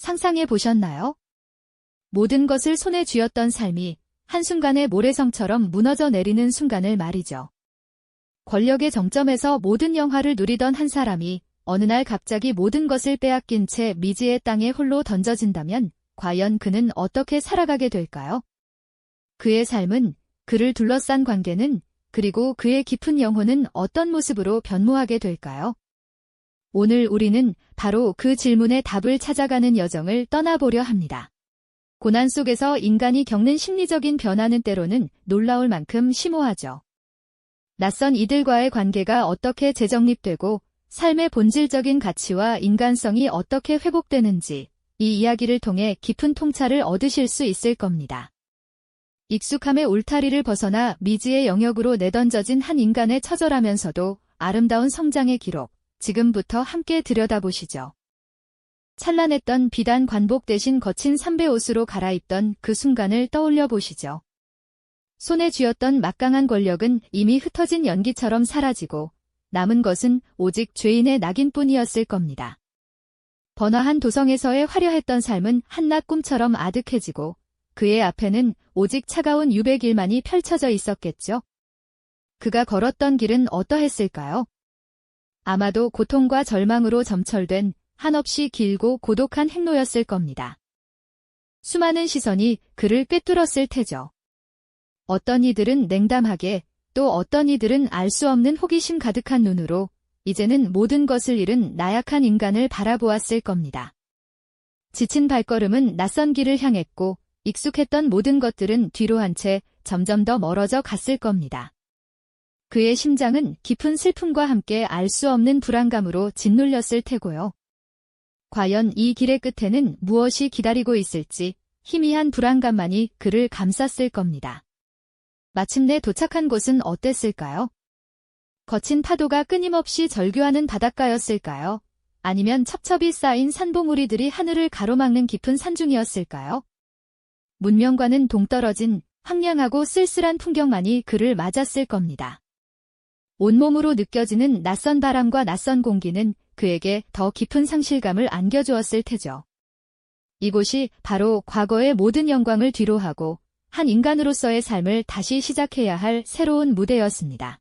상상해 보셨나요? 모든 것을 손에 쥐었던 삶이 한순간에 모래성처럼 무너져 내리는 순간을 말이죠. 권력의 정점에서 모든 영화를 누리던 한 사람이 어느 날 갑자기 모든 것을 빼앗긴 채 미지의 땅에 홀로 던져진다면 과연 그는 어떻게 살아가게 될까요? 그의 삶은, 그를 둘러싼 관계는, 그리고 그의 깊은 영혼은 어떤 모습으로 변모하게 될까요? 오늘 우리는 바로 그 질문의 답을 찾아가는 여정을 떠나보려 합니다. 고난 속에서 인간이 겪는 심리적인 변화는 때로는 놀라울 만큼 심오하죠. 낯선 이들과의 관계가 어떻게 재정립되고 삶의 본질적인 가치와 인간성이 어떻게 회복되는지 이 이야기를 통해 깊은 통찰을 얻으실 수 있을 겁니다. 익숙함의 울타리를 벗어나 미지의 영역으로 내던져진 한 인간의 처절하면서도 아름다운 성장의 기록, 지금부터 함께 들여다보시죠. 찬란했던 비단 관복 대신 거친 삼배 옷으로 갈아입던 그 순간을 떠올려 보시죠. 손에 쥐었던 막강한 권력은 이미 흩어진 연기처럼 사라지고 남은 것은 오직 죄인의 낙인뿐이었을 겁니다. 번화한 도성에서의 화려했던 삶은 한낮 꿈처럼 아득해지고 그의 앞에는 오직 차가운 유배길만이 펼쳐져 있었겠죠. 그가 걸었던 길은 어떠했을까요? 아마도 고통과 절망으로 점철된 한없이 길고 고독한 행로였을 겁니다. 수많은 시선이 그를 꿰뚫었을 테죠. 어떤 이들은 냉담하게, 또 어떤 이들은 알 수 없는 호기심 가득한 눈으로 이제는 모든 것을 잃은 나약한 인간을 바라보았을 겁니다. 지친 발걸음은 낯선 길을 향했고 익숙했던 모든 것들은 뒤로 한 채 점점 더 멀어져 갔을 겁니다. 그의 심장은 깊은 슬픔과 함께 알 수 없는 불안감으로 짓눌렸을 테고요. 과연 이 길의 끝에는 무엇이 기다리고 있을지 희미한 불안감만이 그를 감쌌을 겁니다. 마침내 도착한 곳은 어땠을까요? 거친 파도가 끊임없이 절규하는 바닷가였을까요? 아니면 첩첩이 쌓인 산봉우리들이 하늘을 가로막는 깊은 산중이었을까요? 문명과는 동떨어진 황량하고 쓸쓸한 풍경만이 그를 맞았을 겁니다. 온몸으로 느껴지는 낯선 바람과 낯선 공기는 그에게 더 깊은 상실감을 안겨주었을 테죠. 이곳이 바로 과거의 모든 영광을 뒤로하고 한 인간으로서의 삶을 다시 시작해야 할 새로운 무대였습니다.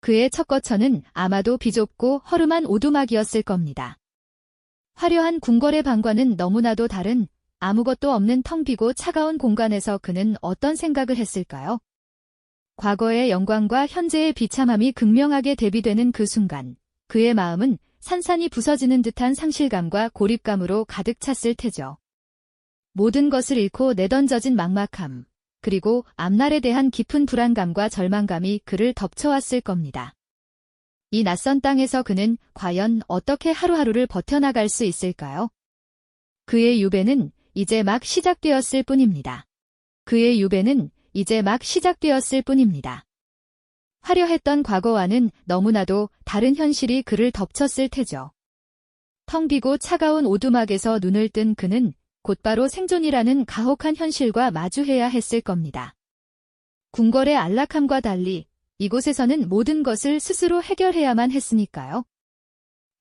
그의 첫 거처는 아마도 비좁고 허름한 오두막이었을 겁니다. 화려한 궁궐의 방과는 너무나도 다른 아무것도 없는 텅 비고 차가운 공간에서 그는 어떤 생각을 했을까요? 과거의 영광과 현재의 비참함이 극명하게 대비되는 그 순간, 그의 마음은 산산이 부서지는 듯한 상실감과 고립감으로 가득 찼을 테죠. 모든 것을 잃고 내던져진 막막함, 그리고 앞날에 대한 깊은 불안감과 절망감이 그를 덮쳐왔을 겁니다. 이 낯선 땅에서 그는 과연 어떻게 하루하루를 버텨나갈 수 있을까요? 그의 유배는 이제 막 시작되었을 뿐입니다. 그의 유배는 이제 막 시작되었을 뿐입니다. 화려했던 과거와는 너무나도 다른 현실이 그를 덮쳤을 테죠. 텅 비고 차가운 오두막에서 눈을 뜬 그는 곧바로 생존이라는 가혹한 현실과 마주해야 했을 겁니다. 궁궐의 안락함과 달리 이곳에서는 모든 것을 스스로 해결해야만 했으니까요.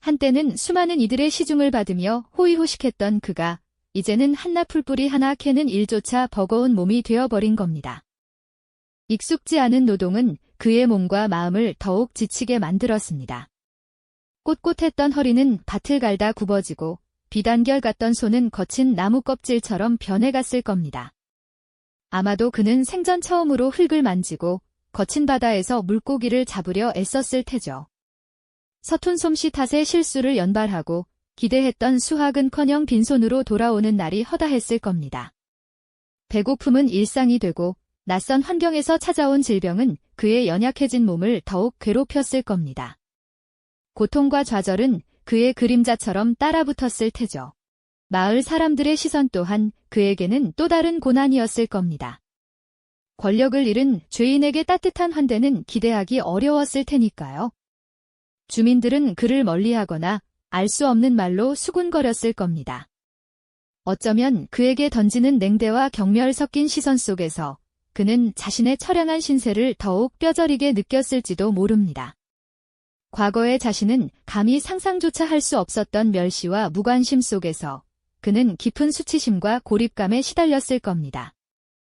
한때는 수많은 이들의 시중을 받으며 호의호식했던 그가 이제는 한낱 풀뿌리 하나 캐는 일조차 버거운 몸이 되어버린 겁니다. 익숙지 않은 노동은 그의 몸과 마음을 더욱 지치게 만들었습니다. 꼿꼿했던 허리는 밭을 갈다 굽어지고 비단결 같던 손은 거친 나무 껍질처럼 변해갔을 겁니다. 아마도 그는 생전 처음으로 흙을 만지고 거친 바다에서 물고기를 잡으려 애썼을 테죠. 서툰 솜씨 탓에 실수를 연발하고 기대했던 수확은커녕 빈손으로 돌아오는 날이 허다했을 겁니다. 배고픔은 일상이 되고 낯선 환경에서 찾아온 질병은 그의 연약해진 몸을 더욱 괴롭혔을 겁니다. 고통과 좌절은 그의 그림자처럼 따라붙었을 테죠. 마을 사람들의 시선 또한 그에게는 또 다른 고난이었을 겁니다. 권력을 잃은 죄인에게 따뜻한 환대는 기대하기 어려웠을 테니까요. 주민들은 그를 멀리하거나 알 수 없는 말로 수군거렸을 겁니다. 어쩌면 그에게 던지는 냉대와 경멸 섞인 시선 속에서 그는 자신의 처량한 신세를 더욱 뼈저리게 느꼈을지도 모릅니다. 과거의 자신은 감히 상상조차 할 수 없었던 멸시와 무관심 속에서 그는 깊은 수치심과 고립감에 시달렸을 겁니다.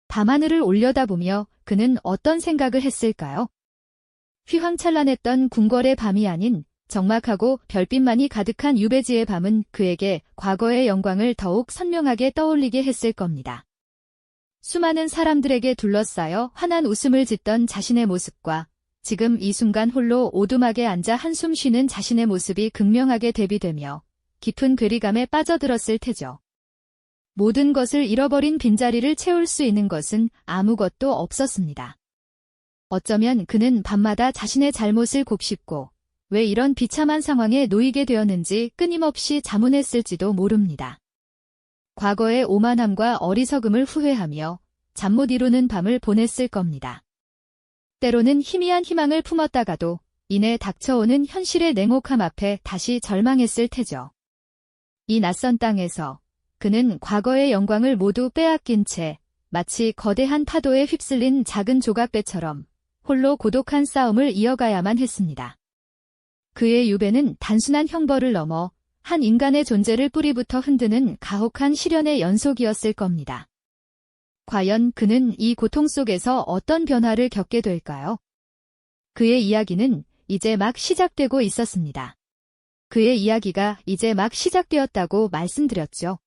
밤하늘을 올려다보며 그는 어떤 생각을 했을까요? 휘황찬란했던 궁궐의 밤이 아닌 적막하고 별빛만이 가득한 유배지의 밤은 그에게 과거의 영광을 더욱 선명하게 떠올리게 했을 겁니다. 수많은 사람들에게 둘러싸여 환한 웃음을 짓던 자신의 모습과 지금 이 순간 홀로 오두막에 앉아 한숨 쉬는 자신의 모습이 극명하게 대비되며 깊은 괴리감에 빠져들었을 테죠. 모든 것을 잃어버린 빈자리를 채울 수 있는 것은 아무것도 없었습니다. 어쩌면 그는 밤마다 자신의 잘못을 곱씹고 왜 이런 비참한 상황에 놓이게 되었는지 끊임없이 자문했을지도 모릅니다. 과거의 오만함과 어리석음을 후회하며 잠 못 이루는 밤을 보냈을 겁니다. 때로는 희미한 희망을 품었다가도 이내 닥쳐오는 현실의 냉혹함 앞에 다시 절망했을 테죠. 이 낯선 땅에서 그는 과거의 영광을 모두 빼앗긴 채 마치 거대한 파도에 휩쓸린 작은 조각배처럼 홀로 고독한 싸움을 이어가야만 했습니다. 그의 유배는 단순한 형벌을 넘어 한 인간의 존재를 뿌리부터 흔드는 가혹한 시련의 연속이었을 겁니다. 과연 그는 이 고통 속에서 어떤 변화를 겪게 될까요? 그의 이야기는 이제 막 시작되고 있었습니다. 그의 이야기가 이제 막 시작되었다고 말씀드렸죠.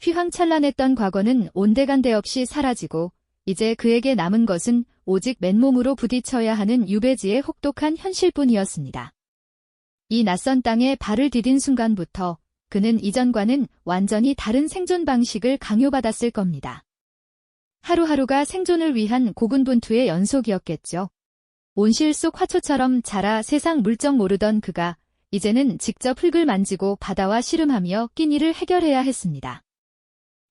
휘황찬란했던 과거는 온데간데 없이 사라지고 이제 그에게 남은 것은 오직 맨몸으로 부딪혀야 하는 유배지의 혹독한 현실뿐이었습니다. 이 낯선 땅에 발을 디딘 순간부터 그는 이전과는 완전히 다른 생존 방식을 강요받았을 겁니다. 하루하루가 생존을 위한 고군분투의 연속이었겠죠. 온실 속 화초처럼 자라 세상 물정 모르던 그가 이제는 직접 흙을 만지고 바다와 씨름하며 끼니를 해결해야 했습니다.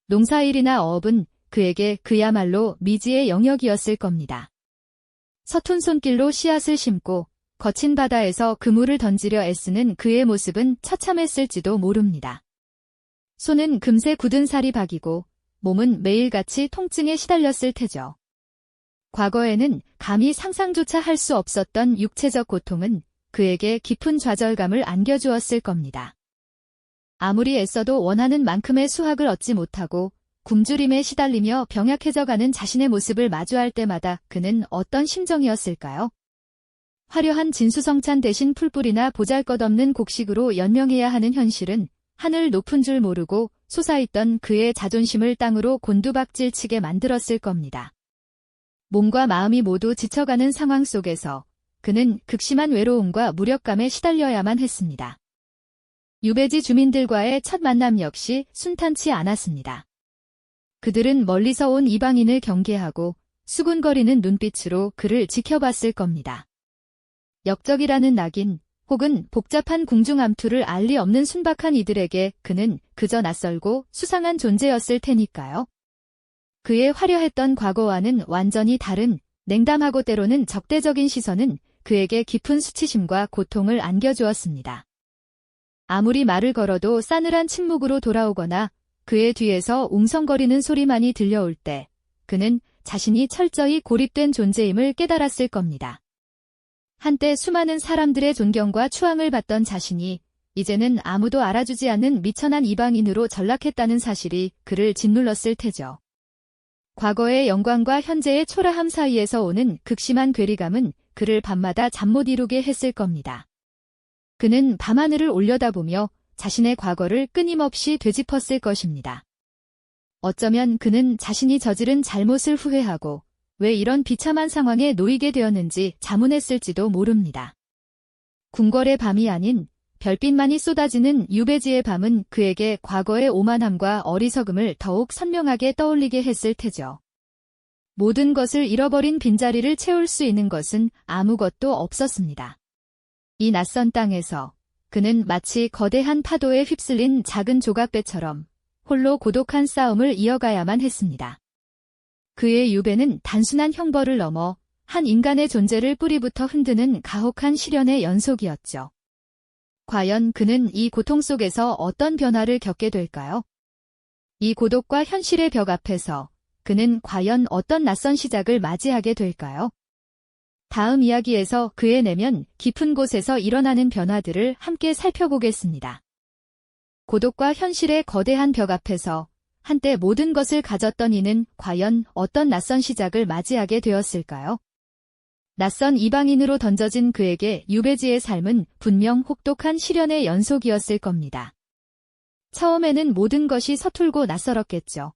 농사일이나 어업은 그에게 그야말로 미지의 영역이었을 겁니다. 서툰 손길로 씨앗을 심고 거친 바다에서 그물을 던지려 애쓰는 그의 모습은 처참했을지도 모릅니다. 손은 금세 굳은 살이 박이고 몸은 매일같이 통증에 시달렸을 테죠. 과거에는 감히 상상조차 할 수 없었던 육체적 고통은 그에게 깊은 좌절감을 안겨주었을 겁니다. 아무리 애써도 원하는 만큼의 수확을 얻지 못하고 굶주림에 시달리며 병약해져가는 자신의 모습을 마주할 때마다 그는 어떤 심정이었을까요? 화려한 진수성찬 대신 풀뿌리나 보잘것없는 곡식으로 연명해야 하는 현실은 하늘 높은 줄 모르고 솟아있던 그의 자존심을 땅으로 곤두박질치게 만들었을 겁니다. 몸과 마음이 모두 지쳐가는 상황 속에서 그는 극심한 외로움과 무력감에 시달려야만 했습니다. 유배지 주민들과의 첫 만남 역시 순탄치 않았습니다. 그들은 멀리서 온 이방인을 경계하고 수군거리는 눈빛으로 그를 지켜봤을 겁니다. 역적이라는 낙인 혹은 복잡한 궁중암투를 알 리 없는 순박한 이들에게 그는 그저 낯설고 수상한 존재였을 테니까요. 그의 화려했던 과거와는 완전히 다른 냉담하고 때로는 적대적인 시선은 그에게 깊은 수치심과 고통을 안겨주었습니다. 아무리 말을 걸어도 싸늘한 침묵으로 돌아오거나 그의 뒤에서 웅성거리는 소리만이 들려올 때 그는 자신이 철저히 고립된 존재임을 깨달았을 겁니다. 한때 수많은 사람들의 존경과 추앙을 받던 자신이 이제는 아무도 알아주지 않는 미천한 이방인으로 전락했다는 사실이 그를 짓눌렀을 테죠. 과거의 영광과 현재의 초라함 사이에서 오는 극심한 괴리감은 그를 밤마다 잠 못 이루게 했을 겁니다. 그는 밤하늘을 올려다보며 자신의 과거를 끊임없이 되짚었을 것입니다. 어쩌면 그는 자신이 저지른 잘못을 후회하고 왜 이런 비참한 상황에 놓이게 되었는지 자문했을지도 모릅니다. 궁궐의 밤이 아닌 별빛만이 쏟아지는 유배지의 밤은 그에게 과거의 오만함과 어리석음을 더욱 선명하게 떠올리게 했을 테죠. 모든 것을 잃어버린 빈자리를 채울 수 있는 것은 아무것도 없었습니다. 이 낯선 땅에서 그는 마치 거대한 파도에 휩쓸린 작은 조각배처럼 홀로 고독한 싸움을 이어가야만 했습니다. 그의 유배는 단순한 형벌을 넘어 한 인간의 존재를 뿌리부터 흔드는 가혹한 시련의 연속이었죠. 과연 그는 이 고통 속에서 어떤 변화를 겪게 될까요? 이 고독과 현실의 벽 앞에서 그는 과연 어떤 낯선 시작을 맞이하게 될까요? 다음 이야기에서 그의 내면 깊은 곳에서 일어나는 변화들을 함께 살펴보겠습니다. 고독과 현실의 거대한 벽 앞에서 한때 모든 것을 가졌던 이는 과연 어떤 낯선 시작을 맞이하게 되었을까요? 낯선 이방인으로 던져진 그에게 유배지의 삶은 분명 혹독한 시련의 연속이었을 겁니다. 처음에는 모든 것이 서툴고 낯설었겠죠.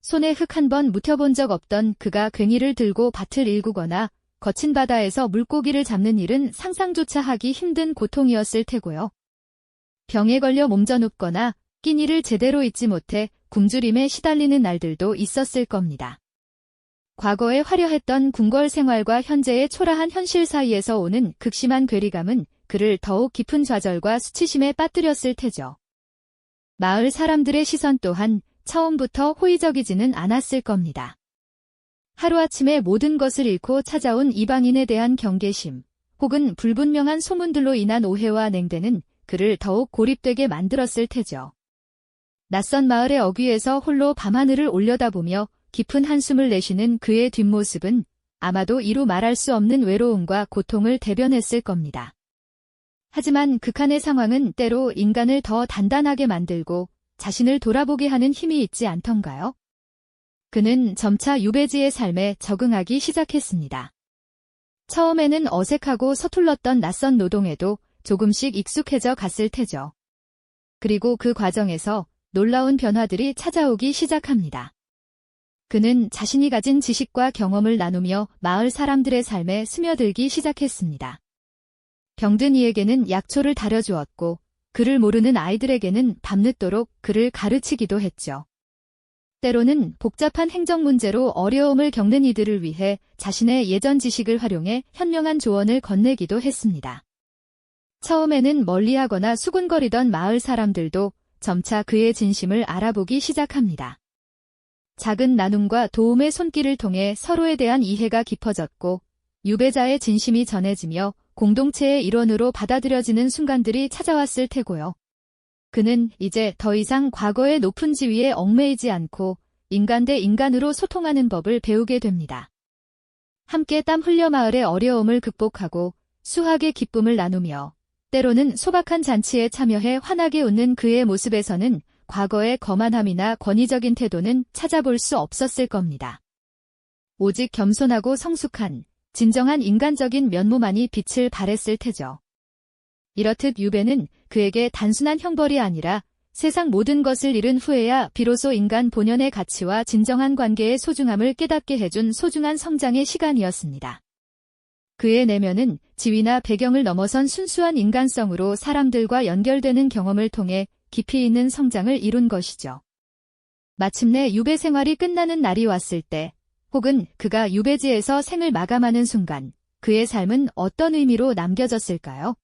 손에 흙 한 번 묻혀본 적 없던 그가 괭이를 들고 밭을 일구거나 거친 바다에서 물고기를 잡는 일은 상상조차 하기 힘든 고통이었을 테고요. 병에 걸려 몸져 눕거나 끼니를 제대로 잊지 못해 굶주림에 시달리는 날들도 있었을 겁니다. 과거에 화려했던 궁궐 생활과 현재의 초라한 현실 사이에서 오는 극심한 괴리감은 그를 더욱 깊은 좌절과 수치심에 빠뜨렸을 테죠. 마을 사람들의 시선 또한 처음부터 호의적이지는 않았을 겁니다. 하루아침에 모든 것을 잃고 찾아온 이방인에 대한 경계심, 혹은 불분명한 소문들로 인한 오해와 냉대는 그를 더욱 고립되게 만들었을 테죠. 낯선 마을의 어귀에서 홀로 밤하늘을 올려다보며 깊은 한숨을 내쉬는 그의 뒷모습은 아마도 이루 말할 수 없는 외로움과 고통을 대변했을 겁니다. 하지만 극한의 상황은 때로 인간을 더 단단하게 만들고 자신을 돌아보게 하는 힘이 있지 않던가요? 그는 점차 유배지의 삶에 적응하기 시작했습니다. 처음에는 어색하고 서툴렀던 낯선 노동에도 조금씩 익숙해져 갔을 테죠. 그리고 그 과정에서 놀라운 변화들이 찾아오기 시작합니다. 그는 자신이 가진 지식과 경험을 나누며 마을 사람들의 삶에 스며들기 시작했습니다. 병든 이에게는 약초를 다려주었고 그를 모르는 아이들에게는 밤늦도록 그를 가르치기도 했죠. 때로는 복잡한 행정 문제로 어려움을 겪는 이들을 위해 자신의 예전 지식을 활용해 현명한 조언을 건네기도 했습니다. 처음에는 멀리하거나 수군거리던 마을 사람들도 점차 그의 진심을 알아보기 시작합니다. 작은 나눔과 도움의 손길을 통해 서로에 대한 이해가 깊어졌고 유배자의 진심이 전해지며 공동체의 일원으로 받아들여지는 순간들이 찾아왔을 테고요. 그는 이제 더 이상 과거의 높은 지위에 얽매이지 않고 인간 대 인간으로 소통하는 법을 배우게 됩니다. 함께 땀 흘려 마을의 어려움을 극복하고 수학의 기쁨을 나누며 때로는 소박한 잔치에 참여해 환하게 웃는 그의 모습에서는 과거의 거만함이나 권위적인 태도는 찾아볼 수 없었을 겁니다. 오직 겸손하고 성숙한 진정한 인간적인 면모만이 빛을 발했을 테죠. 이렇듯 유배는 그에게 단순한 형벌이 아니라 세상 모든 것을 잃은 후에야 비로소 인간 본연의 가치와 진정한 관계의 소중함을 깨닫게 해준 소중한 성장의 시간이었습니다. 그의 내면은 지위나 배경을 넘어선 순수한 인간성으로 사람들과 연결되는 경험을 통해 깊이 있는 성장을 이룬 것이죠. 마침내 유배 생활이 끝나는 날이 왔을 때, 혹은 그가 유배지에서 생을 마감하는 순간, 그의 삶은 어떤 의미로 남겨졌을까요?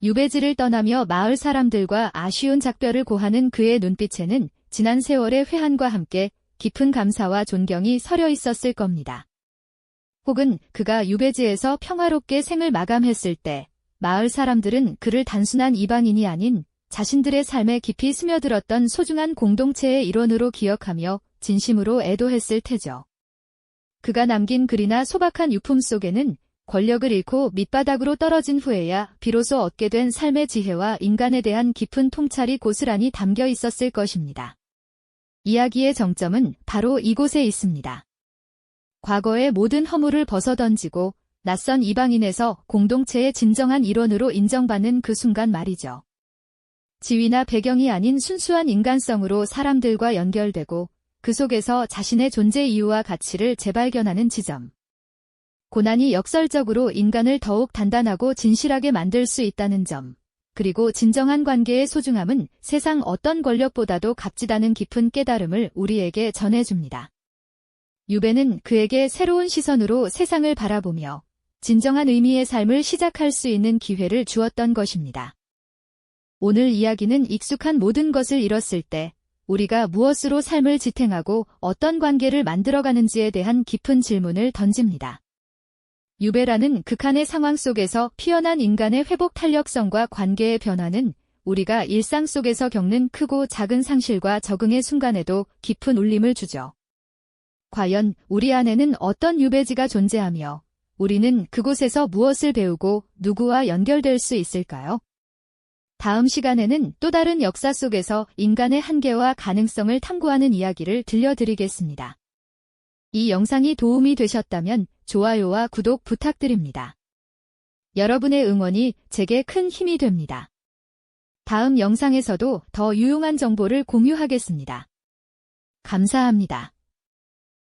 유배지를 떠나며 마을 사람들과 아쉬운 작별을 고하는 그의 눈빛에는 지난 세월의 회한과 함께 깊은 감사와 존경이 서려 있었을 겁니다. 혹은 그가 유배지에서 평화롭게 생을 마감했을 때 마을 사람들은 그를 단순한 이방인이 아닌 자신들의 삶에 깊이 스며들었던 소중한 공동체의 일원으로 기억하며 진심으로 애도했을 테죠. 그가 남긴 글이나 소박한 유품 속에는 권력을 잃고 밑바닥으로 떨어진 후에야 비로소 얻게 된 삶의 지혜와 인간에 대한 깊은 통찰이 고스란히 담겨 있었을 것입니다. 이야기의 정점은 바로 이곳에 있습니다. 과거의 모든 허물을 벗어던지고 낯선 이방인에서 공동체의 진정한 일원으로 인정받는 그 순간 말이죠. 지위나 배경이 아닌 순수한 인간성으로 사람들과 연결되고 그 속에서 자신의 존재 이유와 가치를 재발견하는 지점. 고난이 역설적으로 인간을 더욱 단단하고 진실하게 만들 수 있다는 점, 그리고 진정한 관계의 소중함은 세상 어떤 권력보다도 값지다는 깊은 깨달음을 우리에게 전해줍니다. 유배는 그에게 새로운 시선으로 세상을 바라보며 진정한 의미의 삶을 시작할 수 있는 기회를 주었던 것입니다. 오늘 이야기는 익숙한 모든 것을 잃었을 때 우리가 무엇으로 삶을 지탱하고 어떤 관계를 만들어가는지에 대한 깊은 질문을 던집니다. 유배라는 극한의 상황 속에서 피어난 인간의 회복 탄력성과 관계의 변화는 우리가 일상 속에서 겪는 크고 작은 상실과 적응의 순간에도 깊은 울림을 주죠. 과연 우리 안에는 어떤 유배지가 존재하며 우리는 그곳에서 무엇을 배우고 누구와 연결될 수 있을까요? 다음 시간에는 또 다른 역사 속에서 인간의 한계와 가능성을 탐구하는 이야기를 들려드리겠습니다. 이 영상이 도움이 되셨다면 좋아요와 구독 부탁드립니다. 여러분의 응원이 제게 큰 힘이 됩니다. 다음 영상에서도 더 유용한 정보를 공유하겠습니다. 감사합니다.